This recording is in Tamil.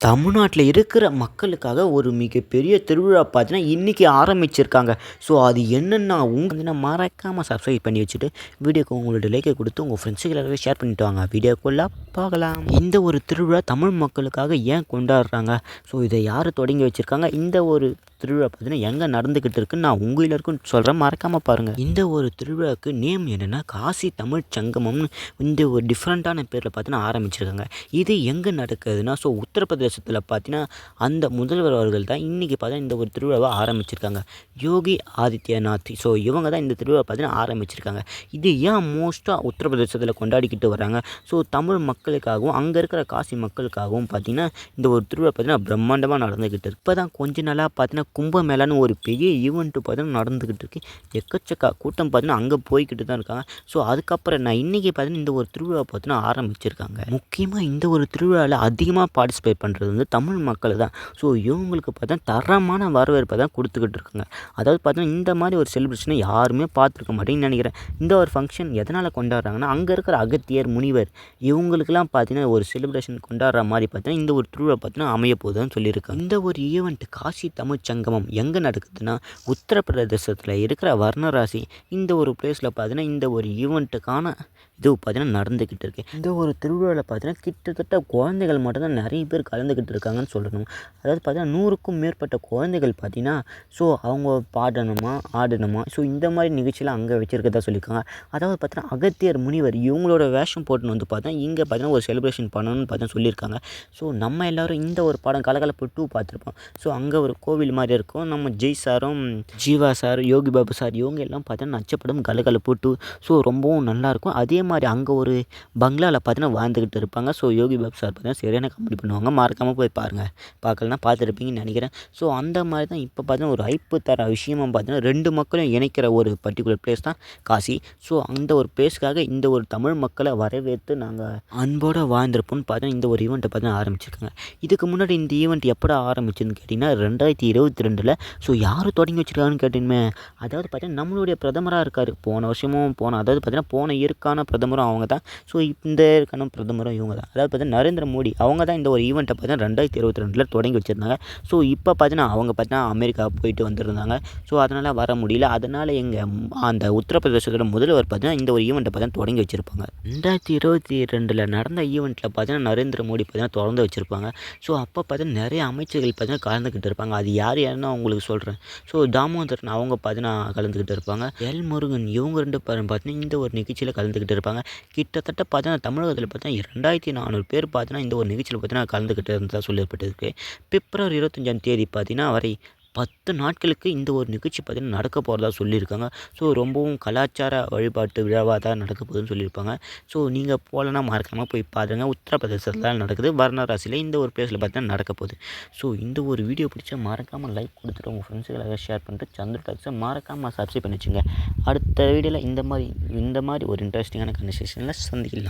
தமிழ்நாட்டில் இருக்கிற மக்களுக்காக ஒரு மிகப்பெரிய திருவிழா பார்த்தீங்கன்னா இன்றைக்கி ஆரம்பிச்சிருக்காங்க. ஸோ அது என்னென்னா வந்து மறக்காமல் சப்ஸ்கிரைப் பண்ணி வச்சுட்டு வீடியோக்கு உங்களோட லைக்கை கொடுத்து உங்கள் ஃப்ரெண்ட்ஸுக்கு எல்லாருமே ஷேர் பண்ணிட்டு வாங்க. வீடியோக்குள்ளே பார்க்கலாம். இந்த ஒரு திருவிழா தமிழ் மக்களுக்காக ஏன் கொண்டாடுறாங்க? ஸோ இதை யார் தொடங்கி வச்சுருக்காங்க? இந்த ஒரு திருவிழா பார்த்தீங்கன்னா எங்கே நடந்துக்கிட்டு இருக்குன்னு நான் உங்கள் எல்லாருக்கும் சொல்கிறேன், மறக்காமல் பாருங்கள். இந்த ஒரு திருவிழாவுக்கு நேம் என்னென்னா காசி தமிழ் சங்கமம்னு இந்த ஒரு டிஃப்ரெண்ட்டான பேரில் பார்த்தீங்கன்னா ஆரம்பிச்சிருக்காங்க. இது எங்கே நடக்குதுன்னா உத்தரப்பிரதேசத்தில் பார்த்தீங்கன்னா அந்த முதல்வர் அவர்கள் தான் இன்றைக்கி பார்த்தீங்கன்னா இந்த ஒரு திருவிழாவை ஆரம்பிச்சிருக்காங்க. யோகி ஆதித்யநாத். ஸோ இவங்க தான் இந்த திருவிழா பார்த்தீங்கன்னா ஆரம்பிச்சிருக்காங்க. இது ஏன் மோஸ்ட்டாக உத்தரப்பிரதேசத்தில் கொண்டாடிக்கிட்டு வராங்க? ஸோ தமிழ் மக்களுக்காகவும் அங்கே இருக்கிற காசி மக்களுக்காகவும் பார்த்திங்கன்னா இந்த ஒரு திருவிழா பார்த்திங்கன்னா பிரம்மாண்டமாக நடந்துக்கிட்டு இருக்குது. இப்போ தான் கொஞ்ச நாளாக பார்த்தீங்கன்னா கும்பமேளான்னு ஒரு பெரிய ஈவெண்ட்டு பார்த்தீங்கன்னா நடந்துக்கிட்டு இருக்குது. எக்கச்சக்க கூட்டம் பார்த்தீங்கன்னா அங்கே போய்கிட்டு தான் இருக்காங்க. ஸோ அதுக்கப்புறம் நான் இன்றைக்கி பார்த்தீங்கன்னா இந்த ஒரு திருவிழா பார்த்தீங்கன்னா ஆரம்பிச்சிருக்காங்க. முக்கியமாக இந்த ஒரு திருவிழாவில் அதிகமாக பார்ட்டிசிபேட் பண்ணுறது வந்து தமிழ் மக்கள் தான். ஸோ இவங்களுக்கு பார்த்தா தரமான வரவேற்பை தான் கொடுத்துக்கிட்டு இருக்காங்க. அதாவது பார்த்தீங்கன்னா இந்த மாதிரி ஒரு செலிப்ரேஷனை யாருமே பார்த்துருக்க மாட்டேன்னு நினைக்கிறேன். இந்த ஒரு ஃபங்க்ஷன் எதனால் கொண்டாடுறாங்கன்னா அங்கே இருக்கிற அகத்தியர் முனிவர் இவங்களுக்கெல்லாம் பார்த்தீங்கன்னா ஒரு செலிப்ரேஷன் கொண்டாடுற மாதிரி பார்த்தீங்கன்னா இந்த ஒரு திருவிழா பார்த்தீங்கன்னா அமைய போகுதுன்னு சொல்லியிருக்காங்க. இந்த ஒரு ஈவெண்ட் காசி தமிழ் சங்கமம் எங்கே நடக்குதுன்னா உத்தரப்பிரதேசத்தில் இருக்கிற வர்ணராசி இந்த ஒரு பிளேஸில் பார்த்தீங்கன்னா இந்த ஒரு ஈவெண்ட்டுக்கான இது பார்த்தீங்கன்னா நடந்துக்கிட்டு இருக்குது. இந்த ஒரு திருவிழாவில் பார்த்தீங்கன்னா கிட்டத்தட்ட குழந்தைகள் மட்டும்தான் நிறைய பேர் கலந்துக்கிட்டு இருக்காங்கன்னு சொல்லணும். அதாவது பார்த்தீங்கன்னா 100க்கும் மேற்பட்ட குழந்தைகள் பார்த்தீங்கன்னா ஸோ அவங்க பாடணுமா ஆடணுமா ஸோ இந்த மாதிரி நிகழ்ச்சியெலாம் அங்கே வச்சுருக்கதா சொல்லியிருக்காங்க. அதாவது பார்த்தீங்கன்னா அகத்தியர் முனிவர் இவங்களோட வேஷம் போட்டுன்னு வந்து பார்த்தா இங்கே பார்த்தீங்கன்னா ஒரு செலிப்ரேஷன் பண்ணணும்னு பார்த்தா சொல்லியிருக்காங்க. ஸோ நம்ம எல்லோரும் இந்த ஒரு படம் கலகலப்பு 2 பார்த்துருப்போம். ஸோ அங்கே ஒரு கோவில் மாதிரி இருக்கும். நம்ம ஜெய் சாரும் ஜீவா சார் யோகி பாபு சார் இவங்க எல்லாம் பார்த்தீங்கன்னா நச்சப்படம் கலகலப்பு 2 ஸோ ரொம்பவும் நல்லாயிருக்கும். அதே மாதிரி அங்கே ஒரு பங்களாவில் பார்த்தீங்கன்னா வாழ்ந்துக்கிட்டு இருப்பாங்க. ஸோ யோகி பாபு சார் பார்த்தீங்கன்னா சரியான காமெடி பண்ணுவாங்க. மறக்காமல் போய் பாருங்கள். பார்க்கலன்னா பார்த்துருப்பீங்கன்னு நினைக்கிறேன். ஸோ அந்த மாதிரி தான் இப்போ பார்த்தீங்கன்னா ஒரு ஹைப்பு தர விஷயமா பார்த்தீங்கன்னா 2 மக்களையும் இணைக்கிற ஒரு பர்டிகுலர் பிளேஸ் தான் காசி. ஸோ அந்த ஒரு பிளேஸ்க்காக இந்த ஒரு தமிழ் மக்களை வரவேற்று நாங்கள் அன்போடு வாழ்ந்திருப்போம்னு பார்த்தீங்கன்னா இந்த ஒரு ஈவெண்ட்டை பார்த்தீங்கன்னா ஆரம்பிச்சிருக்காங்க. இதுக்கு முன்னாடி இந்த ஈவெண்ட் எப்போ ஆரம்பிச்சுன்னு கேட்டிங்கன்னா 2022 ஸோ யார் தொடங்கி வச்சுருக்காங்கன்னு கேட்டிங்கமே அதாவது பார்த்தீங்கன்னா நம்மளுடைய பிரதமராக இருக்கார். போன வருஷமும் அதாவது பார்த்தீங்கன்னா போன இயற்கான பிரதமரும் அவங்க தான். ஸோ இந்த இயற்கான பிரதமரும் இவங்க தான். அதாவது பார்த்தீங்கன்னா நரேந்திர மோடி அவங்க தான் இந்த ஒரு ஈவெண்ட்டை பார்த்தீங்கன்னா 2022 தொடங்கி வச்சுருந்தாங்க. ஸோ இப்போ பார்த்தீங்கன்னா அவங்க பார்த்தீங்கன்னா அமெரிக்கா போயிட்டு வந்துருந்தாங்க. ஸோ அதனால் வர முடியல. அதனால் எங்கள் அந்த உத்தரப்பிரதேசத்தோட முதல்வர் பார்த்தீங்கன்னா இந்த ஒரு ஈவெண்ட்டை பார்த்தீங்கன்னா தொடங்கி வச்சுருப்பாங்க. 2022 நடந்த ஈவெண்ட்டில் பார்த்தீங்கன்னா நரேந்திர மோடி பார்த்தீங்கன்னா தொடர்ந்து வச்சுருப்பாங்க. ஸோ அப்போ பார்த்தீங்கன்னா நிறைய அமைச்சர்கள் பார்த்தீங்கன்னா கலந்துக்கிட்டு இருப்பாங்க. அது யாருன்னு உங்களுக்கு சொல்கிறேன். ஸோ தாமோதரன் அவங்க பார்த்தீங்கன்னா கலந்துக்கிட்டு இருப்பாங்க. எல் முருகன் இவங்க 2 பேரும் பார்த்தீங்கன்னா இந்த ஒரு நிகழ்ச்சியில் கலந்துக்கிட்டு இருப்பாங்க. கிட்டத்தட்ட பார்த்தீங்கன்னா தமிழகத்தில் பார்த்தீங்கன்னா 2400 பேர் பார்த்தீங்கன்னா இந்த ஒரு நிகழ்ச்சியில் பார்த்தீங்கன்னா கலந்துக்கிட்டு இருந்ததாக சொல்லப்பட்டிருக்கு. பிப்ரவரி 25ஆம் தேதி பார்த்தீங்கன்னா வரை 10 நாட்களுக்கு இந்த ஒரு நிகழ்ச்சி பார்த்தீங்கன்னா நடக்க போகிறதா சொல்லியிருக்காங்க. ஸோ ரொம்பவும் கலாச்சார வழிபாட்டு விழாவாக தான் நடக்க போகுதுன்னு சொல்லியிருப்பாங்க. ஸோ நீங்கள் போகலன்னா மறக்காமல் போய் பாருங்கள். உத்தரப்பிரதேசத்தில் நடக்குது. வர்ணராசியில் இந்த ஒரு பிளேஸில் பார்த்தீங்கன்னா நடக்க போகுது. ஸோ இந்த ஒரு வீடியோ பிடிச்சா மறக்காமல் லைக் கொடுத்துட்டு உங்கள் ஃப்ரெண்ட்ஸுகளை ஷேர் பண்ணிட்டு சந்திர டாக்ஸை மறக்காமல் சப்ஸ்கிரைப் பண்ணி வச்சுங்க. அடுத்த வீடியோவில் இந்த மாதிரி ஒரு இன்ட்ரெஸ்டிங்கான கன்வர்சேஷனில் சந்திக்கலாம்.